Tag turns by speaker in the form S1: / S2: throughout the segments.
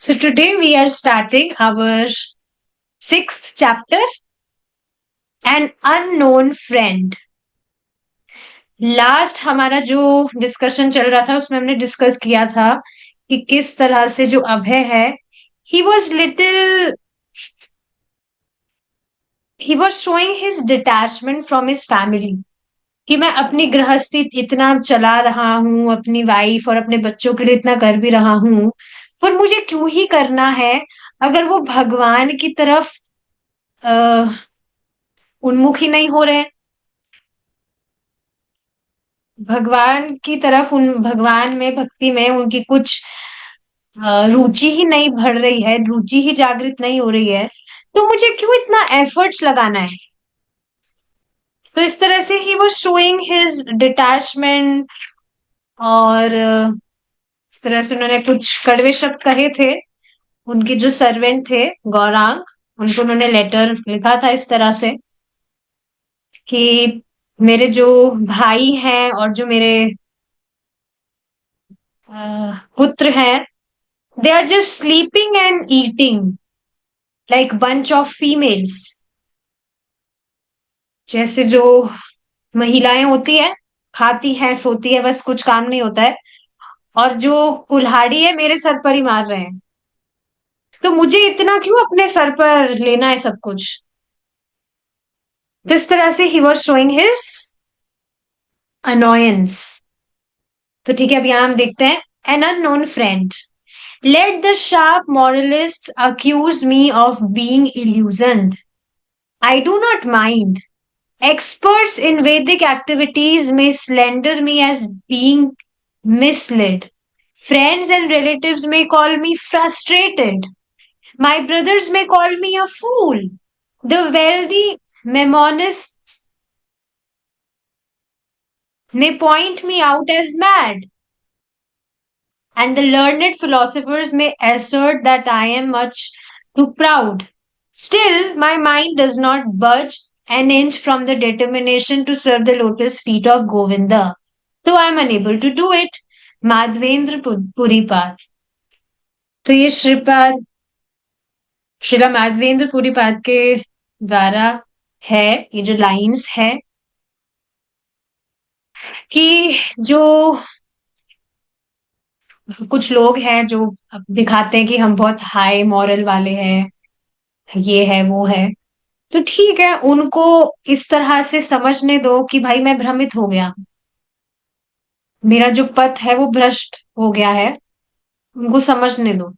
S1: So today we are starting our sixth chapter, An Unknown Friend. Last हमारा जो discussion चल रहा था उसमें हमने डिस्कस किया था कि किस तरह से जो अभय है he was little he was showing his detachment from his family कि मैं अपनी गृहस्थी इतना चला रहा हूँ, अपनी वाइफ और अपने बच्चों के लिए इतना कर भी रहा हूँ, पर मुझे क्यों ही करना है अगर वो भगवान की तरफ उन्मुख ही नहीं हो रहे। भगवान की तरफ उन भगवान में भक्ति में उनकी कुछ रुचि ही नहीं बढ़ रही है, रुचि ही जागृत नहीं हो रही है, तो मुझे क्यों इतना एफर्ट्स लगाना है। तो इस तरह से he was showing his detachment और इस तरह से उन्होंने कुछ कड़वे शब्द कहे थे। उनके जो सर्वेंट थे गौरांग, उनको उन्होंने लेटर लिखा था इस तरह से कि मेरे जो भाई हैं और जो मेरे पुत्र हैं, they are just sleeping and eating like bunch of females। जैसे जो महिलाएं होती है, खाती है सोती है, बस कुछ काम नहीं होता है, और जो कुल्हाड़ी है मेरे सर पर ही मार रहे हैं। तो मुझे इतना क्यों अपने सर पर लेना है सब कुछ। तो इस तरह से ही वॉज शोइंग हिज अनोयंस। तो ठीक है, अब यहां हम देखते हैं an unknown friend. Let the sharp moralist accuse me of being illusioned, I do not mind. Experts in Vedic activities may slander me as being misled. Friends and relatives may call me frustrated. My brothers may call me a fool. The wealthy mnemonists may point me out as mad. And the learned philosophers may assert that I am much too proud. Still, my mind does not budge an inch from the determination to serve the lotus feet of Govinda, though I am unable to do it. Madhavendra Puripad. तो ये श्रीपाद श्रीला माधवेंद्र पुरीपाद के द्वारा है, ये जो lines है कि जो कुछ लोग हैं जो दिखाते हैं कि हम बहुत हाई मॉरल वाले हैं, ये है वो है, तो ठीक है, उनको इस तरह से समझने दो कि भाई मैं भ्रमित हो गया, मेरा जो पथ है वो भ्रष्ट हो गया है, उनको समझने दो।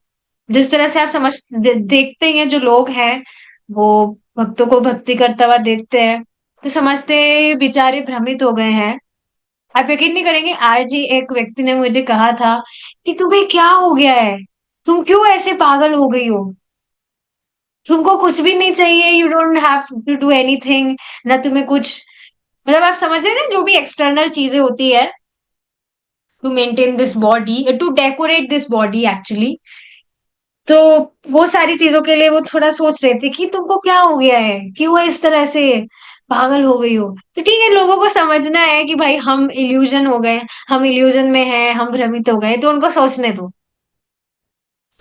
S1: जिस तरह से आप देखते हैं जो लोग हैं वो भक्तों को भक्ति करता हुआ देखते हैं तो समझते हैं ये बेचारे भ्रमित हो गए हैं। आप यकीन नहीं करेंगे, आज ही एक व्यक्ति ने मुझे कहा था कि तुम्हें क्या हो गया है, तुम क्यों ऐसे पागल हो गई हो, तुमको कुछ भी नहीं चाहिए, you don't have to do anything, ना तुम्हें कुछ, मतलब आप समझ रहे हैं ना, जो भी एक्सटर्नल चीजें होती है to maintain this body, to decorate this body actually, तो वो सारी चीजों के लिए वो थोड़ा सोच रहे थे कि तुमको क्या हो गया है, क्यों है इस तरह से पागल हो गई हो। तो ठीक है, लोगों को समझना है कि भाई हम इल्यूजन हो गए, हम इल्यूजन में हैं, हम भ्रमित हो गए, तो उनको सोचने दो।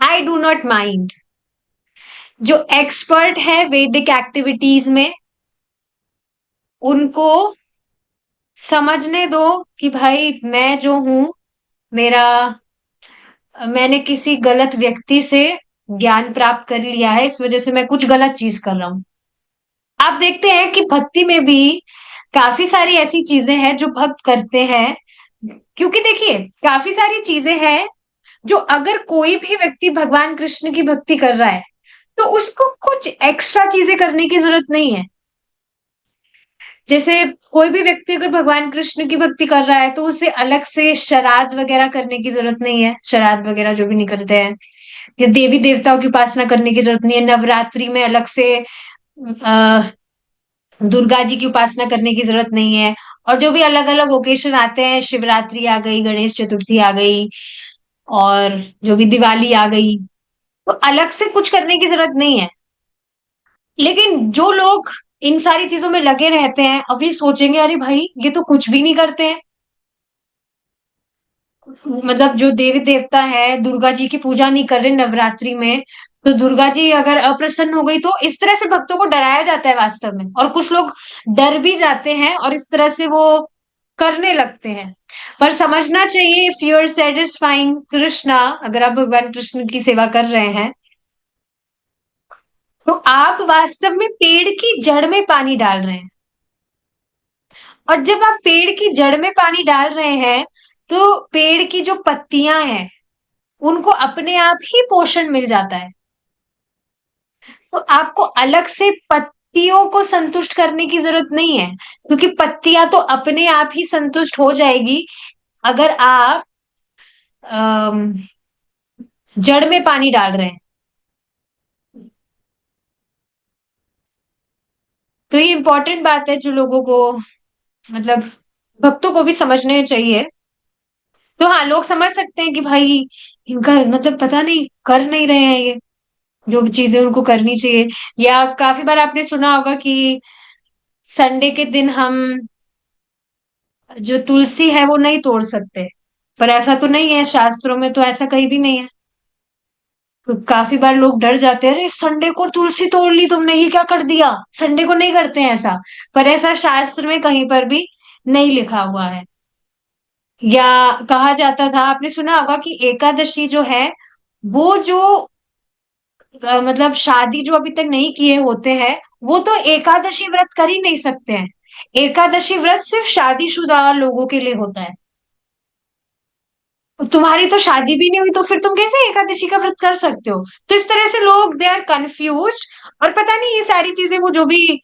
S1: आई डू नॉट माइंड। जो एक्सपर्ट है वैदिक एक्टिविटीज में, उनको समझने दो कि भाई मैं जो हूं, मेरा मैंने किसी गलत व्यक्ति से ज्ञान प्राप्त कर लिया है, इस वजह से मैं कुछ गलत चीज कर रहा हूं। आप देखते हैं कि भक्ति में भी काफी सारी ऐसी चीजें हैं जो भक्त करते हैं, क्योंकि देखिए काफी सारी चीजें हैं जो अगर कोई भी व्यक्ति भगवान कृष्ण की भक्ति कर रहा है तो उसको कुछ एक्स्ट्रा चीजें करने की जरूरत नहीं है। जैसे कोई भी व्यक्ति अगर भगवान कृष्ण की भक्ति कर रहा है तो उसे अलग से श्राद्ध वगैरह करने की जरूरत नहीं है, श्राद्ध वगैरह जो भी निकलते हैं, या देवी देवताओं की उपासना करने की जरूरत नहीं है, नवरात्रि में अलग से आ, दुर्गा जी की उपासना करने की जरूरत नहीं है, और जो भी अलग अलग ओकेशन आते हैं, शिवरात्रि आ गई, गणेश चतुर्थी आ गई, और जो भी दिवाली आ गई, तो अलग से कुछ करने की जरूरत नहीं है। लेकिन जो लोग इन सारी चीजों में लगे रहते हैं, अब ये सोचेंगे अरे भाई ये तो कुछ भी नहीं करते हैं, मतलब जो देवी देवता है, दुर्गा जी की पूजा नहीं कर रहे नवरात्रि में, तो दुर्गा जी अगर अप्रसन्न हो गई, तो इस तरह से भक्तों को डराया जाता है वास्तव में, और कुछ लोग डर भी जाते हैं और इस तरह से वो करने लगते हैं। पर समझना चाहिए, if you are satisfying Krishna, अगर आप भगवान कृष्ण की सेवा कर रहे हैं, तो आप वास्तव में पेड़ की जड़ में पानी डाल रहे हैं। और जब आप पेड़ की जड़ में पानी डाल रहे हैं, तो पेड़ की जो पत्तियां हैं, उनको अपने आप ही पोषण मिल जाता है। तो आपको अलग से पत्तियों को संतुष्ट करने की जरूरत नहीं है, क्योंकि पत्तियां तो अपने आप ही संतुष्ट हो जाएगी, अगर आप अम, जड़ में पानी डाल रहे हैं। तो ये इंपॉर्टेंट बात है, जो लोगों को, मतलब भक्तों को भी समझने चाहिए। तो हाँ, लोग समझ सकते हैं कि भाई इनका मतलब पता नहीं कर नहीं रहे हैं ये जो भी चीजें उनको करनी चाहिए। या काफी बार आपने सुना होगा कि संडे के दिन हम जो तुलसी है वो नहीं तोड़ सकते, पर ऐसा तो नहीं है, शास्त्रों में तो ऐसा कहीं भी नहीं है। तो काफी बार लोग डर जाते हैं, अरे संडे को तुलसी तोड़ ली तुमने, ये क्या कर दिया। संडे को नहीं करते हैं ऐसा, पर ऐसा शास्त्र में कहीं पर भी नहीं लिखा हुआ है। या कहा जाता था, आपने सुना होगा कि एकादशी जो है, वो जो मतलब शादी जो अभी तक नहीं किए होते हैं, वो तो एकादशी व्रत कर ही नहीं सकते हैं। एकादशी व्रत सिर्फ शादीशुदा लोगों के लिए होता है। तुम्हारी तो शादी भी नहीं हुई, तो फिर तुम कैसे एकादशी का व्रत कर सकते हो। तो इस तरह से लोग दे आर कंफ्यूज। और पता नहीं ये सारी चीजें वो जो भी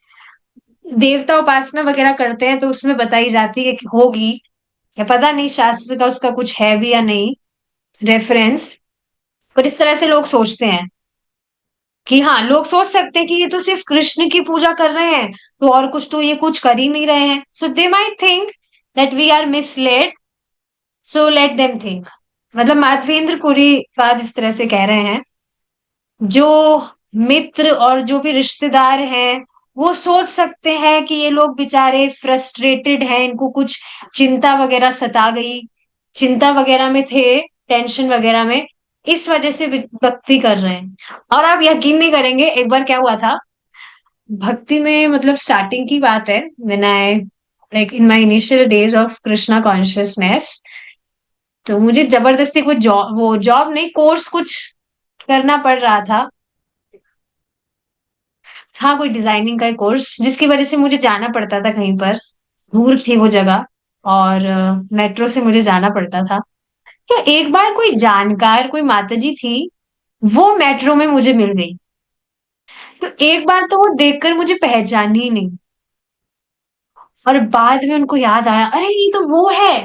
S1: देवता उपासना वगैरह करते हैं, तो उसमें बताई जाती है कि होगी, या पता नहीं शास्त्र का उसका कुछ है भी या नहीं रेफरेंस। पर इस तरह से लोग सोचते हैं कि हाँ, लोग सोच सकते हैं कि ये तो सिर्फ कृष्ण की पूजा कर रहे हैं, तो और कुछ तो ये कुछ कर ही नहीं रहे हैं। So they might think that we are misled, so let them think. मतलब माधवेंद्र पुरी बात इस तरह से कह रहे हैं, जो मित्र और जो भी रिश्तेदार हैं, वो सोच सकते हैं कि ये लोग बेचारे फ्रस्ट्रेटेड हैं, इनको कुछ चिंता वगैरह सता गई, चिंता वगैरह में थे, टेंशन वगैरह में, इस वजह से भक्ति कर रहे हैं। और आप यकीन नहीं करेंगे, एक बार क्या हुआ था भक्ति में, मतलब स्टार्टिंग की बात है, when I like in my initial days of Krishna consciousness, तो मुझे जबरदस्ती कुछ जॉब, वो जॉब नहीं, कोर्स कुछ करना पड़ रहा था कोई डिजाइनिंग का कोर्स, जिसकी वजह से मुझे जाना पड़ता था कहीं पर, दूर थी वो जगह, और मेट्रो से मुझे जाना पड़ता था। तो एक बार कोई जानकार, कोई माताजी थी, वो मेट्रो में मुझे मिल गई। तो एक बार तो वो देखकर मुझे पहचानी ही नहीं, और बाद में उनको याद आया, अरे ये तो वो है।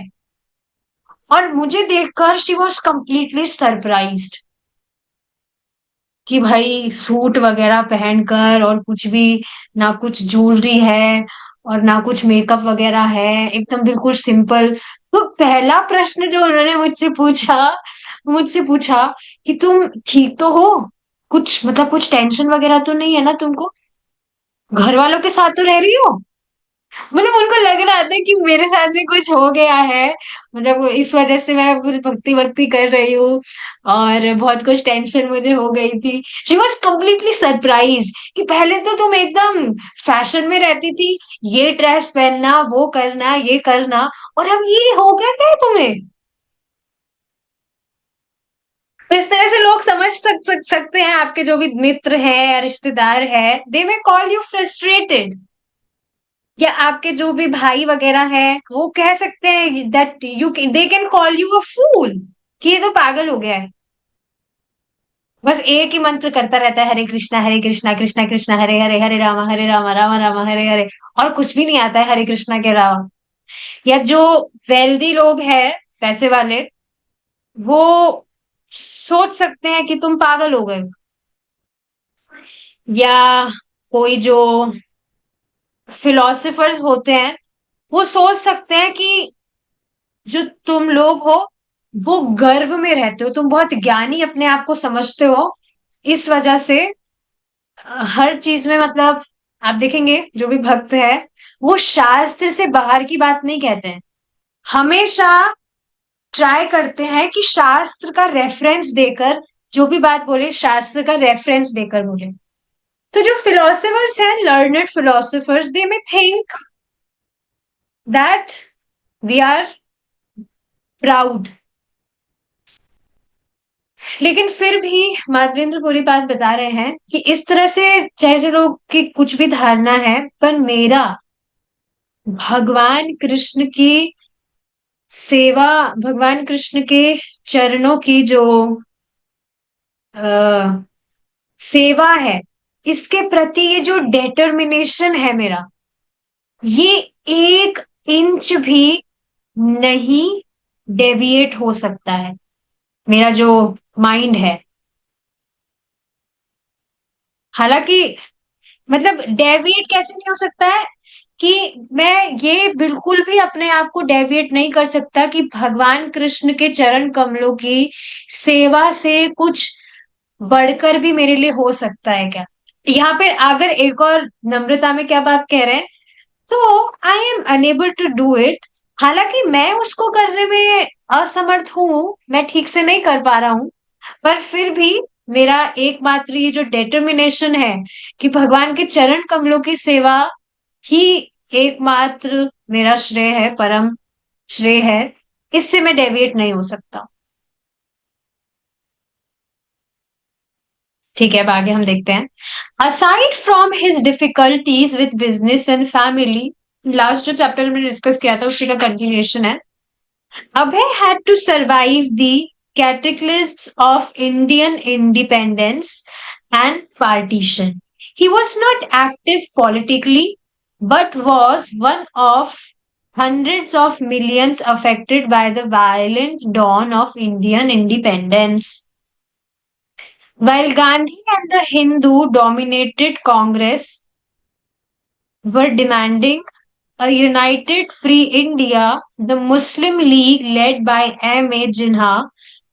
S1: और मुझे देखकर शी वॉज कंप्लीटली सरप्राइज्ड कि भाई सूट वगैरह पहनकर, और कुछ भी, ना कुछ ज्वेलरी है और ना कुछ मेकअप वगैरह है, एकदम बिल्कुल सिंपल। तो पहला प्रश्न जो उन्होंने मुझसे पूछा कि तुम ठीक तो हो, कुछ मतलब कुछ टेंशन वगैरह तो नहीं है ना तुमको, घर वालों के साथ तो रह रही हो। मतलब उनको लग रहा था कि मेरे साथ में कुछ हो गया है, मतलब वो इस वजह से मैं कुछ भक्ति वक्ति कर रही हूँ, और बहुत कुछ टेंशन मुझे हो गई थी। शी वॉज कम्प्लीटली सरप्राइज कि पहले तो तुम एकदम फैशन में रहती थी, ये ड्रेस पहनना, वो करना, ये करना, और अब ये हो गया क्या है तुम्हें। तो इस तरह से लोग समझ सकते हैं, आपके जो भी मित्र हैं, रिश्तेदार है, दे मे कॉल यू फ्रस्ट्रेटेड। या आपके जो भी भाई वगैरह है, वो कह सकते हैं that you, they can call you a fool, कि ये तो पागल हो गया है, बस एक ही मंत्र करता रहता है, हरे कृष्णा कृष्णा कृष्णा हरे हरे, हरे रामा रामा रामा हरे हरे, और कुछ भी नहीं आता है हरे कृष्णा के अलावा। या जो वेल्दी लोग हैं, पैसे वाले, वो सोच सकते हैं कि तुम पागल हो गए। या कोई जो फिलोसफर्स होते हैं, वो सोच सकते हैं कि जो तुम लोग हो, वो गर्व में रहते हो, तुम बहुत ज्ञानी अपने आप को समझते हो, इस वजह से हर चीज में, मतलब आप देखेंगे जो भी भक्त है, वो शास्त्र से बाहर की बात नहीं कहते हैं हमेशा। ट्राई करते हैं कि शास्त्र का रेफरेंस देकर जो भी बात बोले शास्त्र का रेफरेंस देकर बोले। तो जो फिलोसफर्स हैं, learned philosophers, they may think that we are proud, लेकिन फिर भी माधवेंद्र पूरी बात बता रहे हैं कि इस तरह से चाहे जो लोग की कुछ भी धारणा है, पर मेरा भगवान कृष्ण की सेवा, भगवान कृष्ण के चरणों की जो आ, सेवा है, इसके प्रति ये जो डेटर्मिनेशन है मेरा, ये 1 इंच भी नहीं डेविएट हो सकता है। मेरा जो माइंड है, हालांकि मतलब डेविएट कैसे नहीं हो सकता है कि मैं ये बिल्कुल भी अपने आप को डेविएट नहीं कर सकता कि भगवान कृष्ण के चरण कमलों की सेवा से कुछ बढ़कर भी मेरे लिए हो सकता है क्या। यहाँ पे अगर एक और नम्रता में क्या बात कह रहे हैं, तो I am unable to do it. हालांकि मैं उसको करने में असमर्थ हूं, मैं ठीक से नहीं कर पा रहा हूं, पर फिर भी मेरा एकमात्र ये जो डेटर्मिनेशन है कि भगवान के चरण कमलों की सेवा ही एकमात्र मेरा श्रेय है, परम श्रेय है, इससे मैं डेविएट नहीं हो सकता। ठीक है, अब आगे हम देखते हैं। Aside from his difficulties with business and family, last जो चैप्टर में डिस्कस किया था उसी का कंटिन्यूएशन है। Abhay had to survive the cataclysms of Indian independence and partition. He was not active politically, but was one of hundreds of millions affected by the violent dawn of Indian independence. While Gandhi and the Hindu dominated Congress were demanding a united free India, the Muslim League led by M.A. Jinnah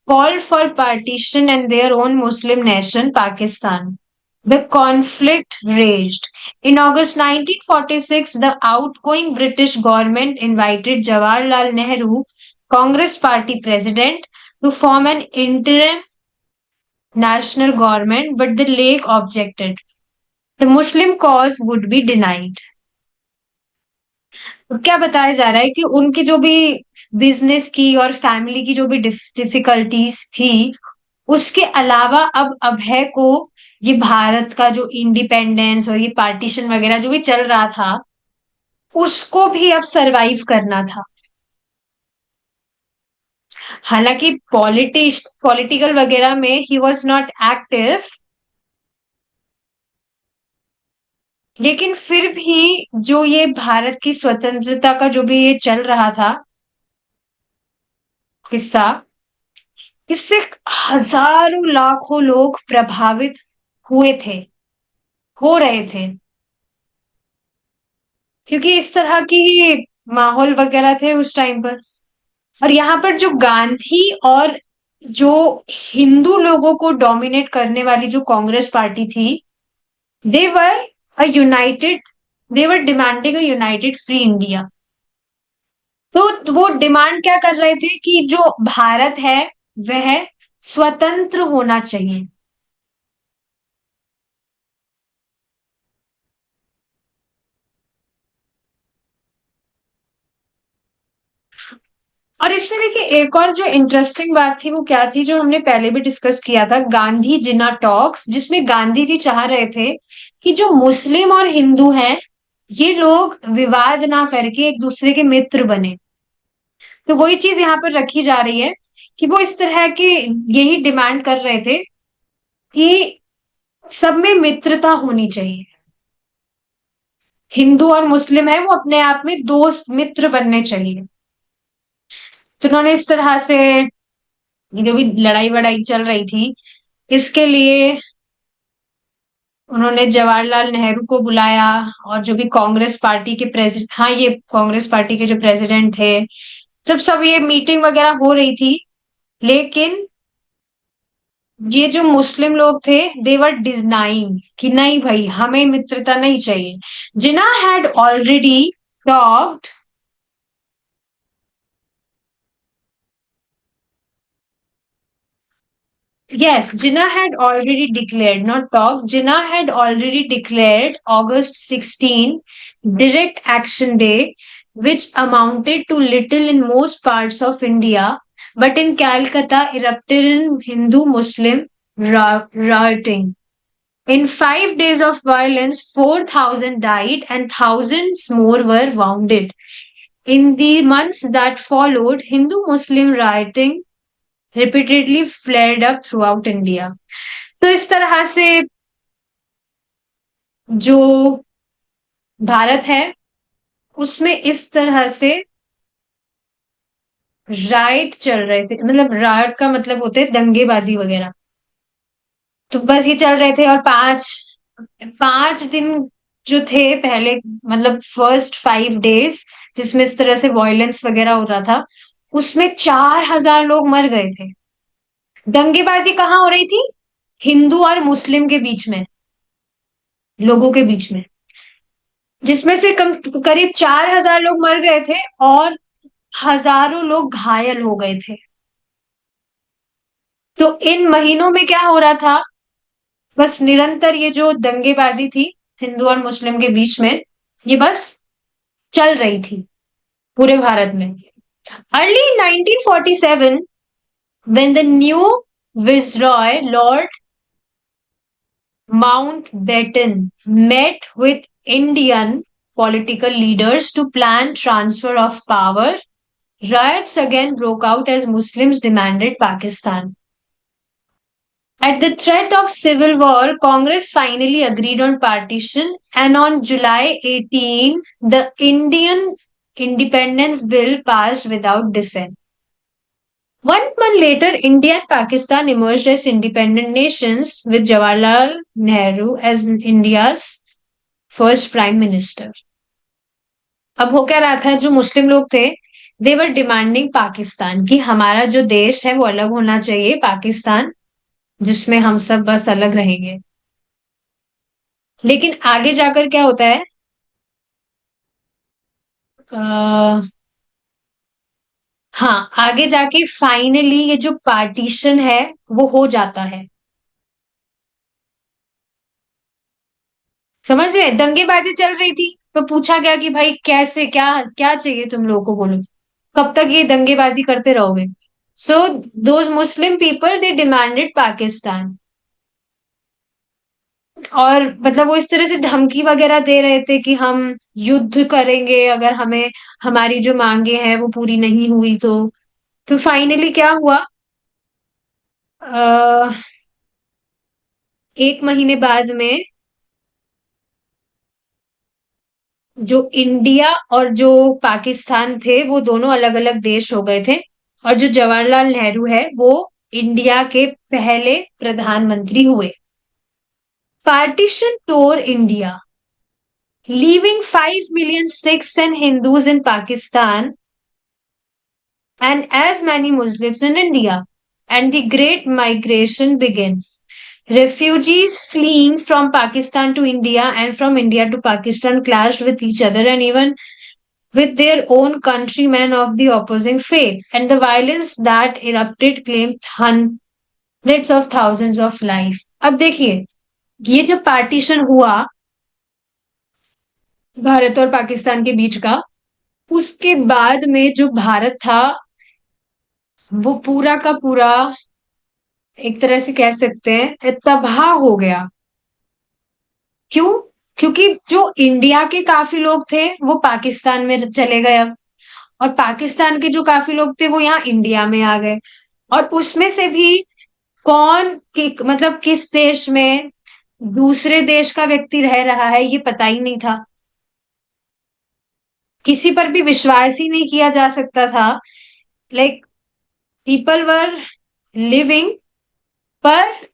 S1: called for partition and their own Muslim nation, Pakistan. The conflict raged. In August 1946, the outgoing British government invited Jawaharlal Nehru, Congress Party president, to form an interim national government, but the League objected. The Muslim cause would be denied. तो क्या बताया जा रहा है कि उनकी जो भी बिजनेस की और फैमिली की जो भी डिफिकल्टीज थी, उसके अलावा अब अभय को ये भारत का जो इंडिपेंडेंस और ये पार्टीशन वगैरह जो भी चल रहा था, उसको भी अब सरवाइव करना था। हालांकि पॉलिटिकल वगैरह में ही वॉज नॉट एक्टिव, लेकिन फिर भी जो ये भारत की स्वतंत्रता का जो भी ये चल रहा था किस्सा, इससे हजारों लाखों लोग प्रभावित हुए थे, हो रहे थे, क्योंकि इस तरह की माहौल वगैरह थे उस टाइम पर। और यहाँ पर जो गांधी और जो हिंदू लोगों को डोमिनेट करने वाली जो कांग्रेस पार्टी थी, they were a united, they were demanding a united free India. तो वो डिमांड क्या कर रहे थे कि जो भारत है वह स्वतंत्र होना चाहिए। और इसमें देखिए एक और जो इंटरेस्टिंग बात थी वो क्या थी, जो हमने पहले भी डिस्कस किया था, गांधी जिन्ना टॉक्स, जिसमें गांधी जी चाह रहे थे कि जो मुस्लिम और हिंदू हैं ये लोग विवाद ना करके एक दूसरे के मित्र बने। तो वही चीज यहाँ पर रखी जा रही है कि वो इस तरह के यही डिमांड कर रहे थे कि सब में मित्रता होनी चाहिए। हिंदू और मुस्लिम है वो अपने आप में दोस्त मित्र बनने चाहिए। तो उन्होंने इस तरह से जो भी लड़ाई वड़ाई चल रही थी, इसके लिए उन्होंने जवाहरलाल नेहरू को बुलाया, और जो भी कांग्रेस पार्टी के प्रेसिडेंट, हाँ ये कांग्रेस पार्टी के जो प्रेसिडेंट थे, जब सब ये मीटिंग वगैरह हो रही थी, लेकिन ये जो मुस्लिम लोग थे दे वर डिनाइंग कि नहीं भाई हमें मित्रता नहीं चाहिए। Jinnah had already talked Yes, Jinnah had already declared, not talk, Jinnah had already declared August 16 Direct Action Day, which amounted to little in most parts of India, but in Calcutta erupted in Hindu Muslim rioting. In 5 days of violence, 4,000 died and thousands more were wounded. In the months that followed, Hindu Muslim rioting repeatedly flared up throughout India. तो इस तरह से जो भारत है उसमें इस तरह से राइट चल रहे थे, मतलब राइट का मतलब होते है दंगेबाजी वगैरह। तो बस ये चल रहे थे और 5 5 दिन जो थे पहले, मतलब फर्स्ट 5 डेज जिसमें इस तरह से वॉयलेंस वगैरह हो रहा था, उसमें 4,000 लोग मर गए थे। दंगेबाजी कहाँ हो रही थी? हिंदू और मुस्लिम के बीच में, लोगों के बीच में, जिसमें से करीब 4,000 लोग मर गए थे और हजारों लोग घायल हो गए थे। तो इन महीनों में क्या हो रहा था? बस निरंतर ये जो दंगेबाजी थी हिंदू और मुस्लिम के बीच में, ये बस चल रही थी पूरे भारत में। Early 1947, when the new viceroy Lord Mountbatten met with Indian political leaders to plan transfer of power, riots again broke out as Muslims demanded Pakistan. At the threat of civil war, Congress finally agreed on partition, and on July 18, the Indian Independence Bill passed without dissent. 1 month later, India and Pakistan emerged as independent nations with Jawaharlal Nehru as India's first prime minister. अब हो क्या रहा था, जो मुस्लिम लोग थे they were demanding Pakistan, कि हमारा जो देश है वो अलग होना चाहिए, पाकिस्तान जिसमें हम सब बस अलग रहेंगे। लेकिन आगे जाकर क्या होता है? आ, हाँ, आगे जाके फाइनली ये जो पार्टीशन है वो हो जाता है। समझ रहे? दंगेबाजी चल रही थी तो पूछा गया कि भाई कैसे, क्या क्या चाहिए तुम लोगों को, बोलो कब तक ये दंगेबाजी करते रहोगे? So those Muslim people they demanded Pakistan. और मतलब वो इस तरह से धमकी वगैरह दे रहे थे कि हम युद्ध करेंगे अगर हमें हमारी जो मांगे हैं वो पूरी नहीं हुई तो। फाइनली क्या हुआ? आ, 1 महीने बाद में जो इंडिया और जो पाकिस्तान थे वो दोनों अलग अलग देश हो गए थे, और जो जवाहरलाल नेहरू है वो इंडिया के पहले प्रधानमंत्री हुए। Partition tour India, leaving 5 million Sikhs and Hindus in Pakistan and as many Muslims in India. And the Great Migration began. Refugees fleeing from Pakistan to India and from India to Pakistan clashed with each other and even with their own countrymen of the opposing faith. And the violence that erupted claimed hundreds of thousands of lives. अब देखिए, ये जब partition हुआ भारत और पाकिस्तान के बीच का, उसके बाद में जो भारत था वो पूरा का पूरा एक तरह से कह सकते हैं तबाह हो गया। क्यों? क्योंकि जो इंडिया के काफी लोग थे वो पाकिस्तान में चले गए अब, और पाकिस्तान के जो काफी लोग थे वो यहाँ इंडिया में आ गए। और उसमें से भी मतलब किस देश में दूसरे देश का व्यक्ति रह रहा है ये पता ही नहीं था, किसी पर भी विश्वास ही नहीं किया जा सकता था। लाइक पीपल वर लिविंग, पर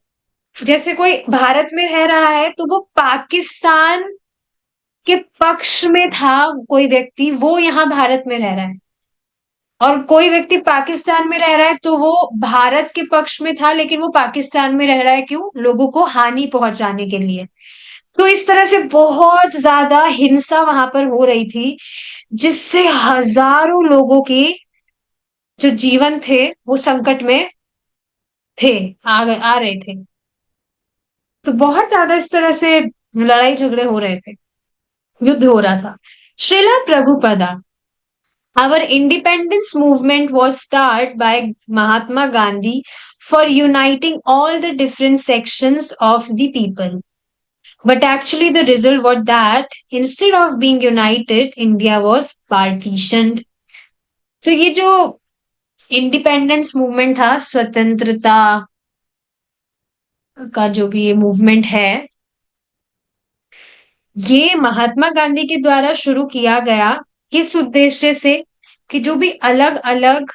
S1: जैसे कोई भारत में रह रहा है तो वो पाकिस्तान के पक्ष में था, कोई व्यक्ति वो यहाँ भारत में रह रहा है, और कोई व्यक्ति पाकिस्तान में रह रहा है तो वो भारत के पक्ष में था लेकिन वो पाकिस्तान में रह रहा है, क्यों? लोगों को हानि पहुंचाने के लिए। तो इस तरह से बहुत ज्यादा हिंसा वहां पर हो रही थी, जिससे हजारों लोगों की जो जीवन थे वो संकट में थे, आ रहे थे। तो बहुत ज्यादा इस तरह से लड़ाई झगड़े हो रहे थे, युद्ध हो रहा था। Srila Prabhupada, our independence movement was started by Mahatma Gandhi for uniting all the different sections of the people. But actually, the result was that instead of being united, India was partitioned. तो ये जो इंडिपेंडेंस मूवमेंट था, स्वतंत्रता का जो भी ये movement है, ये महात्मा गांधी के द्वारा शुरू किया गया, किस उद्देश्य से, कि जो भी अलग अलग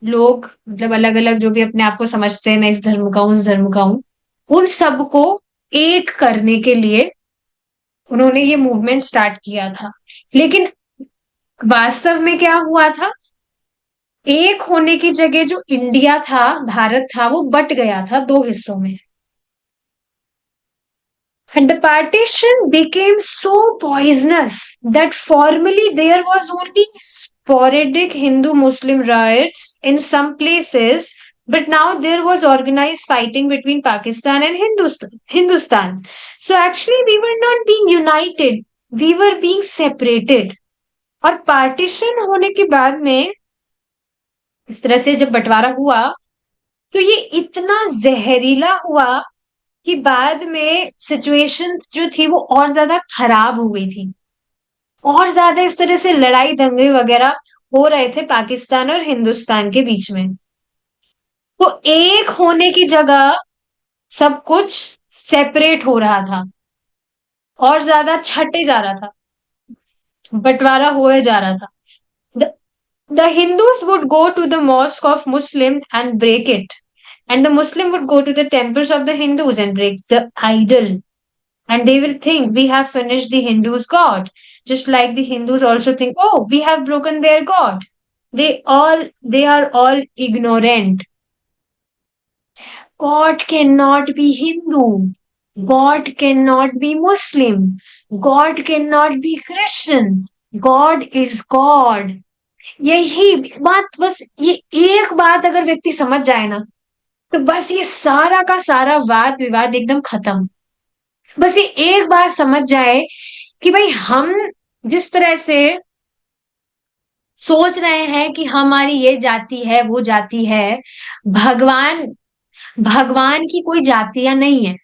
S1: लोग, मतलब अलग अलग जो भी अपने आप को समझते हैं, मैं इस धर्म का हूं, उस धर्म का हूं, उन सबको एक करने के लिए उन्होंने ये मूवमेंट स्टार्ट किया था। लेकिन वास्तव में क्या हुआ था, एक होने की जगह जो इंडिया था, भारत था, वो बट गया था दो हिस्सों में। And the partition became so poisonous that formally there was only sporadic Hindu-Muslim riots in some places, but now there was organized fighting between Pakistan and Hindustan. So actually we were not being united, we were being separated. और partition होने के बाद में इस तरह से जब बंटवारा हुआ, तो ये इतना जहरीला हुआ कि बाद में सिचुएशन जो थी वो और ज्यादा खराब हो गई थी, और ज्यादा इस तरह से लड़ाई दंगे वगैरह हो रहे थे पाकिस्तान और हिंदुस्तान के बीच में। तो एक होने की जगह सब कुछ सेपरेट हो रहा था, और ज्यादा छटे जा रहा था, बंटवारा हुए जा रहा था। The, the Hindus would go to the mosque of Muslim and break it, and the Muslim would go to the temples of the Hindus and break the idol. And they will think we have finished the Hindus' God. Just like the Hindus also think, oh, we have broken their God. They are all ignorant. God cannot be Hindu. God cannot be Muslim. God cannot be Christian. God is God. यही बात, बस ये एक बात अगर व्यक्ति समझ जाए ना, तो बस ये सारा का सारा वाद विवाद एकदम खत्म। बस ये एक बार समझ जाए कि भाई हम जिस तरह से सोच रहे हैं कि हमारी ये जाति है, वो जाति है, भगवान भगवान की कोई जातियां नहीं है।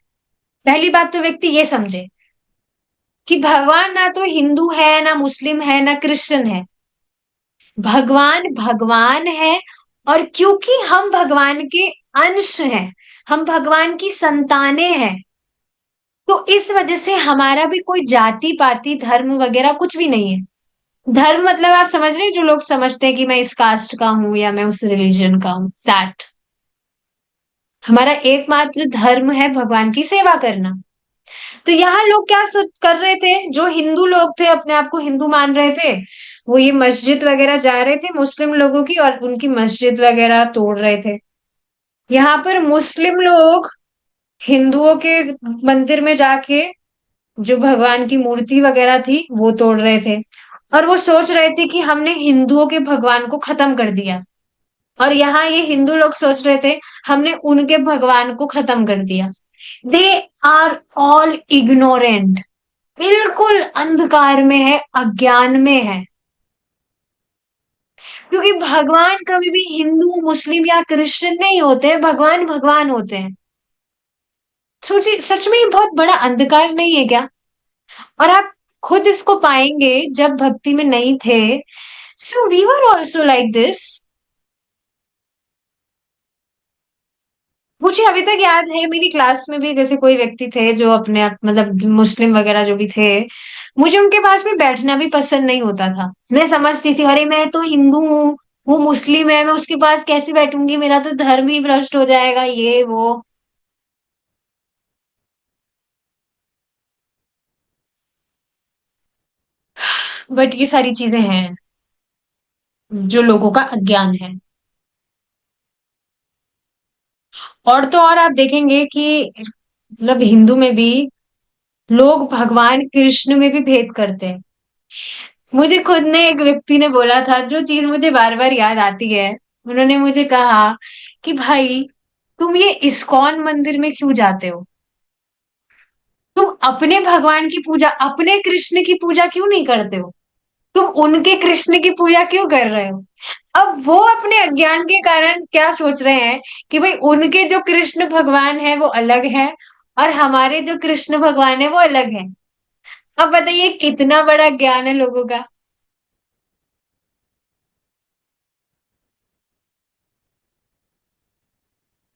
S1: पहली बात तो व्यक्ति ये समझे कि भगवान ना तो हिंदू है, ना मुस्लिम है, ना क्रिश्चियन है। भगवान भगवान है, और क्योंकि हम भगवान के अंश हैं, हम भगवान की संतानें हैं, तो इस वजह से हमारा भी कोई जाति पाति धर्म वगैरह कुछ भी नहीं है। धर्म मतलब आप समझ रहे हैं, जो लोग समझते हैं कि मैं इस कास्ट का हूं या मैं उस रिलीजन का हूं, दैट हमारा एकमात्र धर्म है भगवान की सेवा करना। तो यहाँ लोग क्या कर रहे थे, जो हिंदू लोग थे, अपने आप को हिंदू मान रहे थे, वो ये मस्जिद वगैरह जा रहे थे मुस्लिम लोगों की, और उनकी मस्जिद वगैरह तोड़ रहे थे। यहाँ पर मुस्लिम लोग हिंदुओं के मंदिर में जाके जो भगवान की मूर्ति वगैरह थी वो तोड़ रहे थे, और वो सोच रहे थे कि हमने हिंदुओं के भगवान को खत्म कर दिया। और यहाँ ये हिंदू लोग सोच रहे थे हमने उनके भगवान को खत्म कर दिया। दे आर ऑल इग्नोरेंट, बिल्कुल अंधकार में है, अज्ञान में है। क्योंकि भगवान कभी भी हिंदू मुस्लिम या क्रिश्चियन नहीं होते, भगवान भगवान होते हैं। सोचिए, सच में ये बहुत बड़ा अंधकार नहीं है क्या? और आप खुद इसको पाएंगे जब भक्ति में नहीं थे। So we were also like this. मुझे अभी तक याद है, मेरी क्लास में भी जैसे कोई व्यक्ति थे जो अपने मतलब मुस्लिम वगैरह जो भी थे, मुझे उनके पास में बैठना भी पसंद नहीं होता था। मैं समझती थी अरे मैं तो हिंदू हूँ, वो मुस्लिम है, मैं उसके पास कैसे बैठूंगी, मेरा तो धर्म ही भ्रष्ट हो जाएगा, ये वो। बट ये सारी चीजें हैं जो लोगों का अज्ञान है। और तो और आप देखेंगे कि मतलब हिंदू में भी लोग भगवान कृष्ण में भी भेद करते हैं। मुझे खुद ने एक व्यक्ति ने बोला था, जो चीज मुझे बार बार याद आती है, उन्होंने मुझे कहा कि भाई तुम ये इस्कॉन मंदिर में क्यों जाते हो? तुम अपने भगवान की पूजा, अपने कृष्ण की पूजा क्यों नहीं करते हो? तुम उनके कृष्ण की पूजा क्यों कर रहे हो? अब वो अपने अज्ञान के कारण क्या सोच रहे हैं कि भाई उनके जो कृष्ण भगवान है वो अलग है, और हमारे जो कृष्ण भगवान है वो अलग है। अब बताइए कितना बड़ा ज्ञान है लोगों का।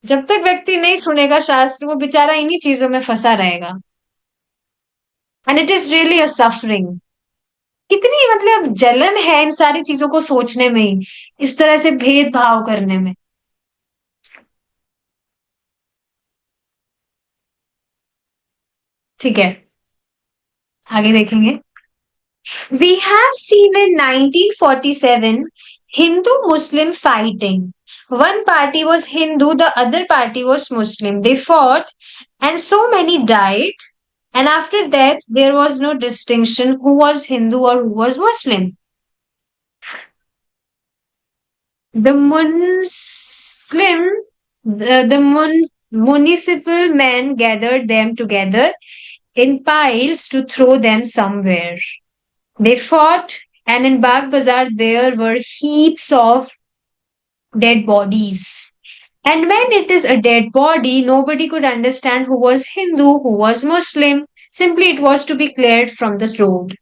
S1: जब तक व्यक्ति नहीं सुनेगा शास्त्र, वो बेचारा इन्हीं चीजों में फंसा रहेगा। And it is really a suffering. कितनी मतलब जलन है इन सारी चीजों को सोचने में ही, इस तरह से भेदभाव करने में। ठीक है, आगे देखेंगे। We have seen in 1947 Hindu-Muslim fighting. One party was Hindu, the other party was Muslim. They fought, and so many died. And after that, there was no distinction who was Hindu or who was Muslim. The Muslim, the municipal men gathered them together in piles to throw them somewhere. They fought, and in Bagh Bazaar there were heaps of dead bodies. And when it is a dead body, nobody could understand who was Hindu, who was Muslim. Simply it was to be cleared from the road.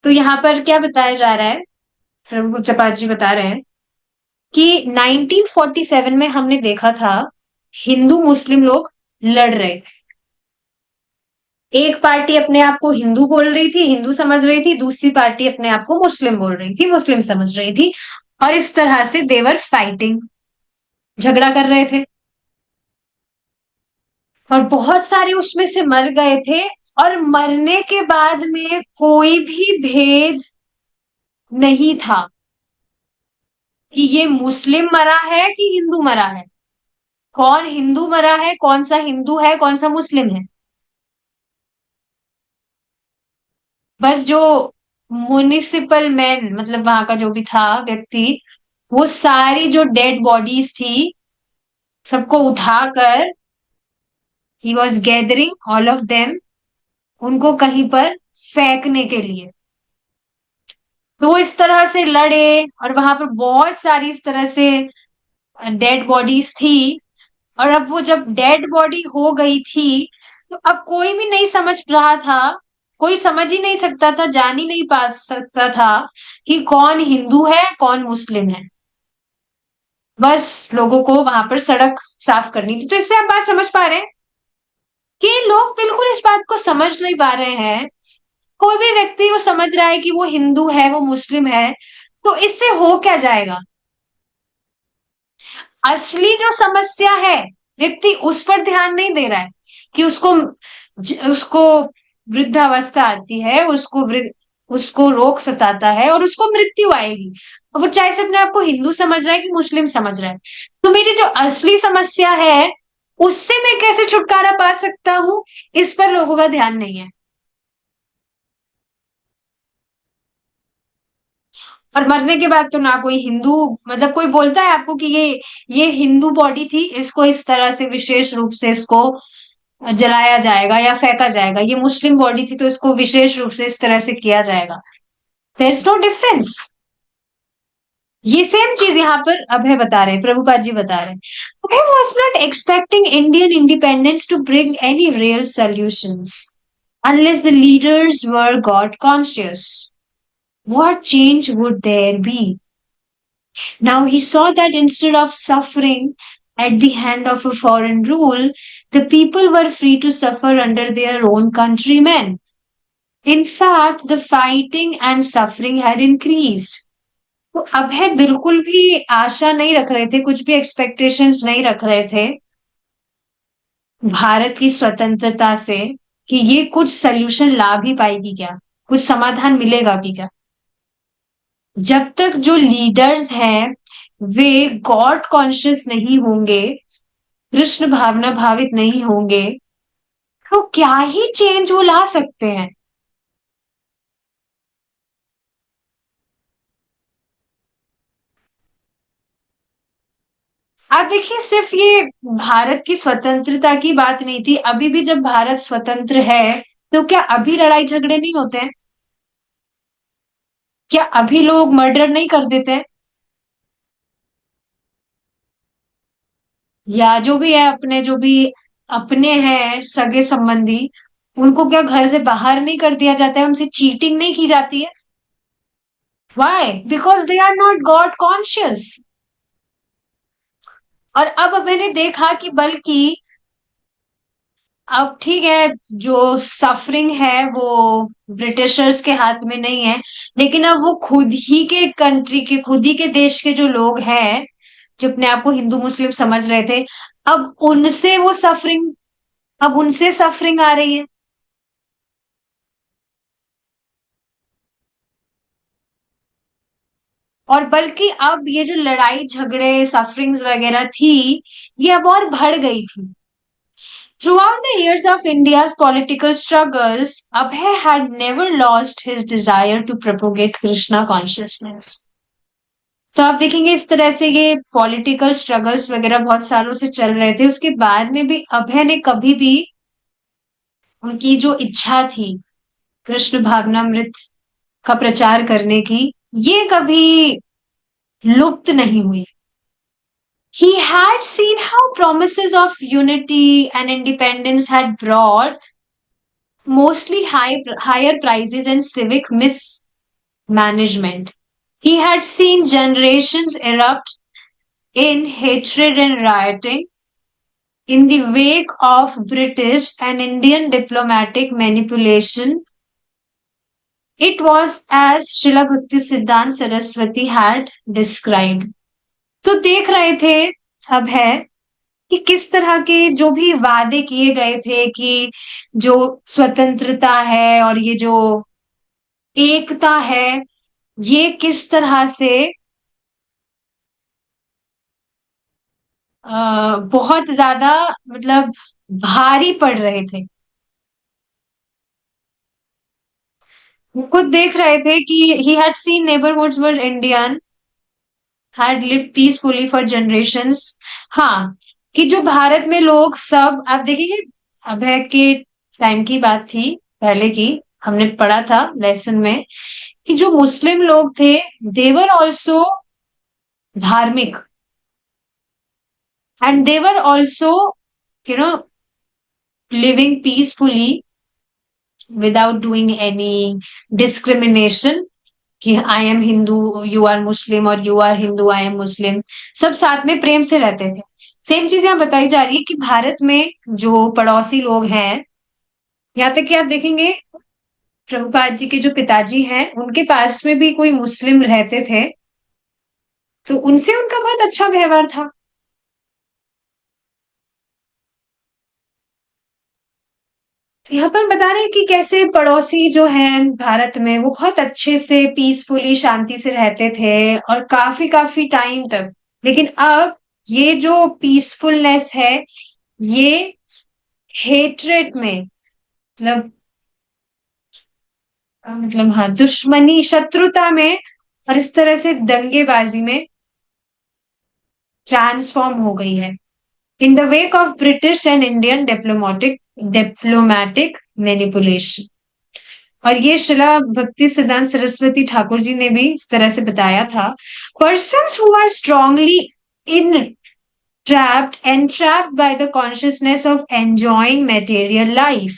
S1: तो यहाँ पर क्या बताया जा रहा है? प्रभु चपात जी बता रहे हैं कि 1947 में हमने देखा था हिंदू मुस्लिम लोग लड़ रहे थे। एक पार्टी अपने आप को हिंदू बोल रही थी, हिंदू समझ रही थी, दूसरी पार्टी अपने आप को मुस्लिम बोल रही थी, मुस्लिम समझ रही थी। और इस तरह से देवर फाइटिंग, झगड़ा कर रहे थे। और बहुत सारे उसमें से मर गए थे। और मरने के बाद में कोई भी भेद नहीं था कि ये मुस्लिम मरा है कि हिंदू मरा है, कौन हिंदू मरा है, कौन सा हिंदू है, कौन सा मुस्लिम है। बस जो म्युनिसिपल मैन, मतलब वहां का जो भी था व्यक्ति, वो सारी जो डेड बॉडीज थी सबको उठाकर, he was gathering all of them, उनको कहीं पर फेंकने के लिए। तो वो इस तरह से लड़े, और वहां पर बहुत सारी इस तरह से डेड बॉडीज थी। और अब वो जब डेड बॉडी हो गई थी, तो अब कोई भी नहीं समझ रहा था, कोई समझ ही नहीं सकता था, जान ही नहीं पा सकता था कि कौन हिंदू है कौन मुस्लिम है। बस लोगों को वहां पर सड़क साफ करनी थी। तो इससे आप बात समझ पा रहे हैं कि लोग बिल्कुल इस बात को समझ नहीं पा रहे हैं। कोई भी व्यक्ति वो समझ रहा है कि वो हिंदू है वो मुस्लिम है, तो इससे हो क्या जाएगा? असली जो समस्या है, व्यक्ति उस पर ध्यान नहीं दे रहा है कि उसको वृद्धावस्था आती है, उसको रोग सताता है और उसको मृत्यु आएगी। और वो चाहे से अपने आप को हिंदू समझ रहा है कि मुस्लिम समझ रहा है। तो मेरी जो असली समस्या है, उससे मैं कैसे छुटकारा पा सकता हूं, इस पर लोगों का ध्यान नहीं है। और मरने के बाद तो ना कोई हिंदू, मतलब कोई बोलता है आपको कि ये हिंदू बॉडी थी, इसको इस तरह से विशेष रूप से इसको जलाया जाएगा या फेंका जाएगा, ये मुस्लिम बॉडी थी तो इसको विशेष रूप से इस तरह से किया जाएगा। There is no difference. ये सेम चीज यहाँ पर अभय बता रहे हैं, प्रभुपाद जी बता रहे हैं। Abhay was not expecting Indian independence to bring any real solutions unless the leaders were God conscious. What change would there be? Now he saw that instead of suffering at the hand of a foreign rule, the people were free to suffer under their own countrymen. In fact, the fighting and suffering had increased. तो अभय बिल्कुल भी आशा नहीं रख रहे थे, कुछ भी expectations नहीं रख रहे थे भारत की स्वतंत्रता से कि ये कुछ सल्यूशन ला भी पाएगी क्या, कुछ समाधान मिलेगा भी क्या। जब तक जो लीडर्स हैं वे गॉड कॉन्शियस नहीं होंगे, कृष्ण भावना भावित नहीं होंगे, तो क्या ही चेंज वो ला सकते हैं। आप देखिए, सिर्फ ये भारत की स्वतंत्रता की बात नहीं थी, अभी भी जब भारत स्वतंत्र है तो क्या अभी लड़ाई झगड़े नहीं होते हैं? क्या अभी लोग मर्डर नहीं कर देते हैं? या जो भी है, अपने जो भी अपने हैं सगे संबंधी, उनको क्या घर से बाहर नहीं कर दिया जाता है, उनसे चीटिंग नहीं की जाती है? Why? Because they are not God conscious. और अब मैंने देखा कि बल्कि अब ठीक है, जो सफरिंग है वो ब्रिटिशर्स के हाथ में नहीं है, लेकिन अब वो खुद ही के कंट्री के, खुद ही के देश के जो लोग हैं, जो अपने आप को हिंदू मुस्लिम समझ रहे थे, अब उनसे वो सफरिंग, अब उनसे सफरिंग आ रही है। और बल्कि अब ये जो लड़ाई झगड़े सफरिंग्स वगैरह थी, ये अब और बढ़ गई थी। Throughout the years of India's political struggles, Abhay had never lost his desire to propagate Krishna consciousness. तो आप देखेंगे इस तरह से ये पॉलिटिकल स्ट्रगल्स वगैरह बहुत सालों से चल रहे थे, उसके बाद में भी अभय ने कभी भी उनकी जो इच्छा थी कृष्ण भावनामृत का प्रचार करने की, ये कभी लुप्त नहीं हुई। He had seen how promises of unity and independence had brought mostly higher prices and civic mismanagement. He had seen generations erupt in hatred and rioting in the wake of British and Indian diplomatic manipulation. It was as Srila Bhakti Siddhant Saraswati had described. तो देख रहे थे अब है कि किस तरह के जो भी वादे किए गए थे कि जो स्वतंत्रता है और ये जो एकता है, ये किस तरह से बहुत ज्यादा, मतलब भारी पड़ रहे थे। वो खुद देख रहे थे कि he had seen neighbourhoods were Indian had lived peacefully for generations. हाँ, कि जो भारत में लोग सब, आप देखेंगे अभय के टाइम की बात थी, पहले की, हमने पढ़ा था लेसन में कि जो मुस्लिम लोग थे, देवर ऑल्सो धार्मिक, and they were also you know living peacefully without doing any discrimination, कि I am Hindu you are Muslim, और you are Hindu I am Muslim, सब साथ में प्रेम से रहते थे। सेम चीज यहाँ बताई जा रही है कि भारत में जो पड़ोसी लोग हैं, यहाँ तक कि आप देखेंगे प्रभुपाद जी के जो पिताजी हैं, उनके पास में भी कोई मुस्लिम रहते थे, तो उनसे उनका बहुत अच्छा व्यवहार था। तो यहाँ पर बता रहे हैं कि कैसे पड़ोसी जो हैं भारत में, वो बहुत अच्छे से पीसफुली शांति से रहते थे और काफी काफी टाइम तक। लेकिन अब ये जो पीसफुलनेस है, ये हेट्रेट में, मतलब मतलब हाँ, दुश्मनी शत्रुता में और इस तरह से दंगेबाजी में ट्रांसफॉर्म हो गई है, in the wake of British and Indian diplomatic manipulation. और ये शिला भक्ति सिद्धांत सरस्वती ठाकुर जी ने भी इस तरह से बताया था। Persons who are strongly in entrapped by the consciousness of enjoying material life,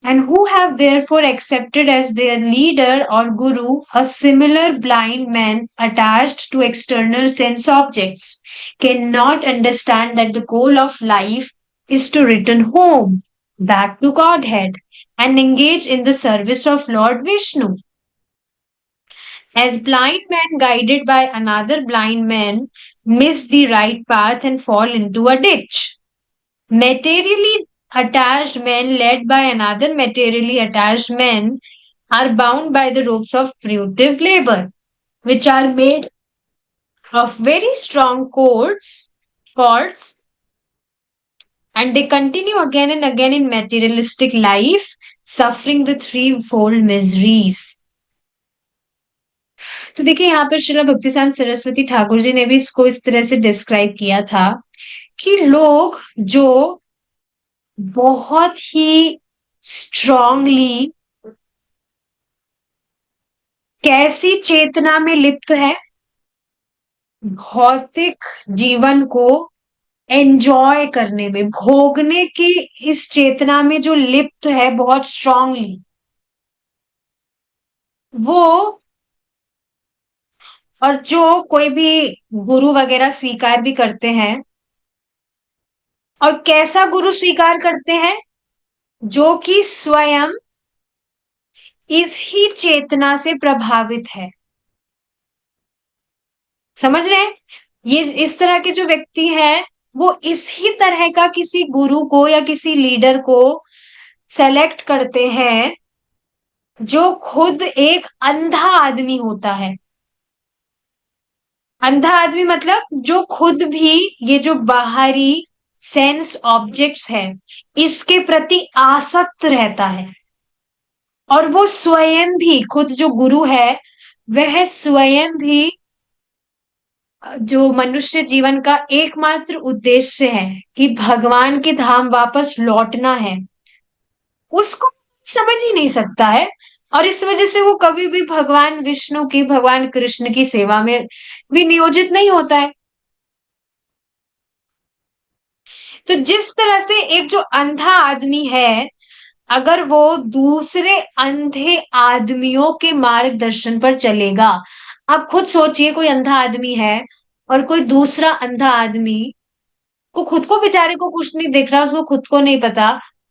S1: and who have therefore accepted as their leader or guru a similar blind man attached to external sense objects, cannot understand that the goal of life is to return home, back to Godhead, and engage in the service of Lord Vishnu. As blind men guided by another blind man miss the right path and fall into a ditch, materially attached men led by another materially attached men are bound by the ropes of fruitive labor, which are made of very strong cords, and they continue again and again in materialistic life, suffering the threefold miseries. तो देखिए यहाँ पर श्रीला भक्तिसार सरस्वती ठाकुर जी ने भी इसको इस तरह से डिस्क्राइब किया था कि लोग जो बहुत ही स्ट्रांगली कैसी चेतना में लिप्त है, भौतिक जीवन को एंजॉय करने में, भोगने की इस चेतना में जो लिप्त है बहुत स्ट्रांगली, वो, और जो कोई भी गुरु वगैरह स्वीकार भी करते हैं, और कैसा गुरु स्वीकार करते हैं, जो कि स्वयं इस ही चेतना से प्रभावित है। समझ रहे हैं? ये इस तरह के जो व्यक्ति है, वो इस ही तरह का किसी गुरु को या किसी लीडर को सेलेक्ट करते हैं, जो खुद एक अंधा आदमी होता है। अंधा आदमी मतलब जो खुद भी ये जो बाहरी सेंस ऑब्जेक्ट्स है, इसके प्रति आसक्त रहता है। और वो स्वयं भी, खुद जो गुरु है, वह स्वयं भी जो मनुष्य जीवन का एकमात्र उद्देश्य है कि भगवान के धाम वापस लौटना है, उसको समझ ही नहीं सकता है। और इस वजह से वो कभी भी भगवान विष्णु की, भगवान कृष्ण की सेवा में भी नियोजित नहीं होता है। तो जिस तरह से एक जो अंधा आदमी है, अगर वो दूसरे अंधे आदमियों के मार्गदर्शन पर चलेगा, आप खुद सोचिए, कोई अंधा आदमी है और कोई दूसरा अंधा आदमी को, खुद को बेचारे को कुछ नहीं दिख रहा, उसको खुद को नहीं पता,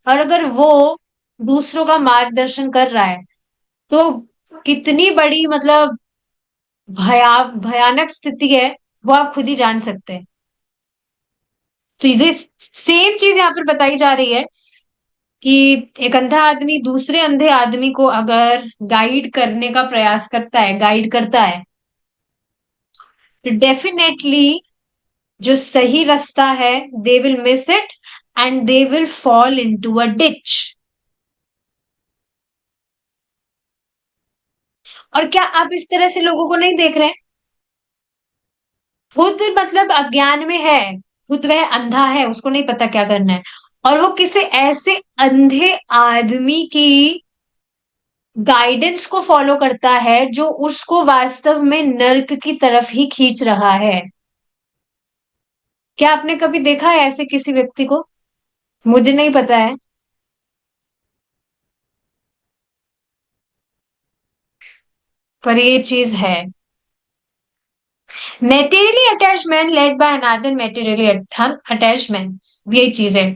S1: और अगर वो दूसरों का मार्गदर्शन कर रहा है, तो कितनी बड़ी मतलब भयानक स्थिति है, वो आप खुद ही जान सकते हैं। तो ये सेम चीज यहाँ पर बताई जा रही है कि एक अंधा आदमी दूसरे अंधे आदमी को अगर गाइड करने का प्रयास करता है, गाइड करता है, तो डेफिनेटली जो सही रास्ता है, they will miss it and they will fall into a ditch. और क्या आप इस तरह से लोगों को नहीं देख रहे हैं? खुद मतलब अज्ञान में है, खुद वह अंधा है, उसको नहीं पता क्या करना है, और वो किसी ऐसे अंधे आदमी की गाइडेंस को फॉलो करता है जो उसको वास्तव में नर्क की तरफ ही खींच रहा है। क्या आपने कभी देखा है ऐसे किसी व्यक्ति को? मुझे नहीं पता है, पर ये चीज है। Materially attachment led by another materially attachment, यही चीज है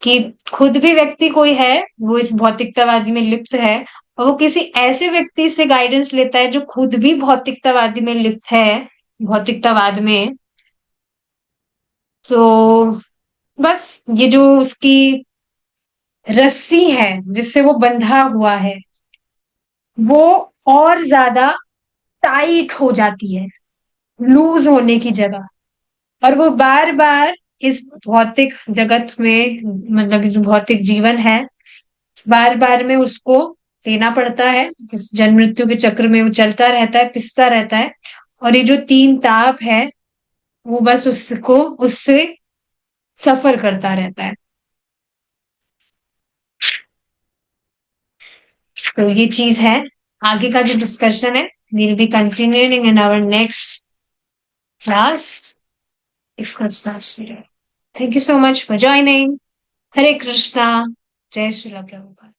S1: कि खुद भी व्यक्ति कोई है, वो इस भौतिकतावादी में लिप्त है, और वो किसी ऐसे व्यक्ति से गाइडेंस लेता है जो खुद भी भौतिकतावादी में लिप्त है, भौतिकतावाद में। तो बस ये जो उसकी रस्सी है जिससे वो बंधा हुआ है, वो और ज्यादा टाइट हो जाती है, लूज होने की जगह। और वो बार बार इस भौतिक जगत में, मतलब जो भौतिक जीवन है, बार बार में उसको देना पड़ता है, इस जन्म मृत्यु के चक्र में वो चलता रहता है, पिसता रहता है। और ये जो तीन ताप है, वो बस उसको, उससे सफर करता रहता है। तो ये चीज है। आगे का जो डिस्कशन है, we'll be continuing in our next class, if not last video. Thank you so much for joining. Hare Krishna. Jai Shri Prabhupada.